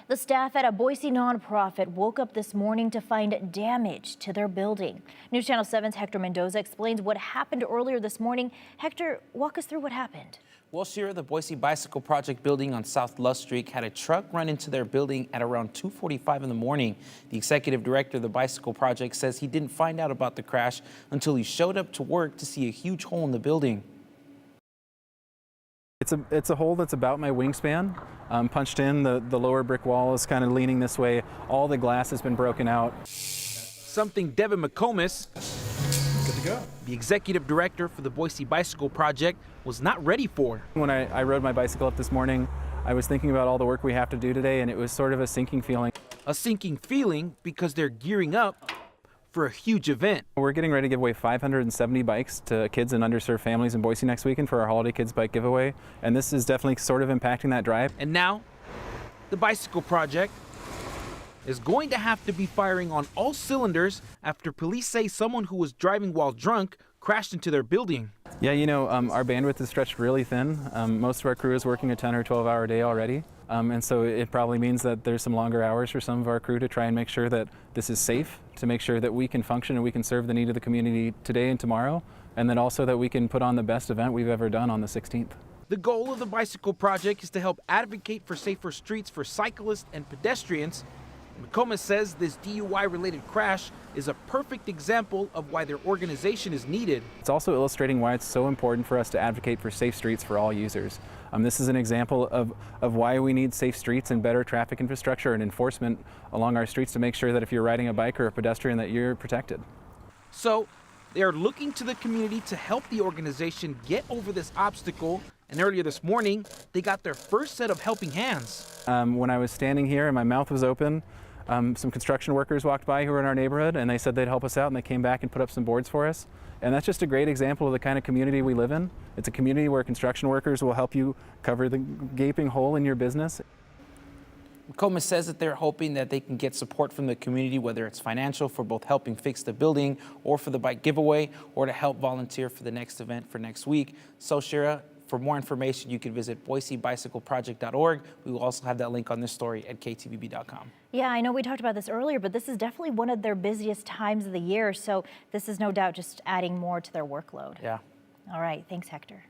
The staff at a Boise nonprofit woke up this morning to find damage to their building. News Channel 7's Hector Mendoza explains what happened earlier this morning. Hector, walk us through what happened. Well, Shira, the Boise Bicycle Project building on South Lusk Street had a truck run into their building at around 2:45 in the morning. The executive director of the Bicycle Project says he didn't find out about the crash until he showed up to work to see a huge hole in the building. It's a hole that's about my wingspan, punched in. The lower brick wall is kind of leaning this way. All the glass has been broken out. Something Devin Mccomas, the executive director for the Boise Bicycle Project, was not ready for. When I rode my bicycle up this morning, I was thinking about all the work we have to do today, and it was sort of a sinking feeling. A sinking feeling because they're gearing up for a huge event. We're getting ready to give away 570 bikes to kids and underserved families in Boise next weekend for our Holiday Kids Bike Giveaway, and this is definitely sort of impacting that drive. And now, the Bicycle Project is going to have to be firing on all cylinders after police say someone who was driving while drunk crashed into their building. Yeah, you know, our bandwidth is stretched really thin. Most of our crew is working a 10 or 12-hour day already. And so it probably means that there's some longer hours for some of our crew to try and make sure that this is safe, to make sure that we can function and we can serve the need of the community today and tomorrow, and then also that we can put on the best event we've ever done on the 16th. The goal of the Bicycle Project is to help advocate for safer streets for cyclists and pedestrians. Mccomas says this DUI-related crash is a perfect example of why their organization is needed. It's also illustrating why it's so important for us to advocate for safe streets for all users. This is an example of why we need safe streets and better traffic infrastructure and enforcement along our streets to make sure that if you're riding a bike or a pedestrian that you're protected. So they are looking to the community to help the organization get over this obstacle. And earlier this morning, they got their first set of helping hands. When I was standing here and my mouth was open, some construction workers walked by who were in our neighborhood, and they said they'd help us out, and they came back and put up some boards for us. And that's just a great example of the kind of community we live in. It's a community where construction workers will help you cover the gaping hole in your business. Mccomas says that they're hoping that they can get support from the community, whether it's financial for both helping fix the building or for the bike giveaway, or to help volunteer for the next event for next week. So, Shira, for more information, you can visit boisebicycleproject.org. We will also have that link on this story at ktvb.com. Yeah, I know we talked about this earlier, but this is definitely one of their busiest times of the year. So this is no doubt just adding more to their workload. Yeah. All right. Thanks, Hector.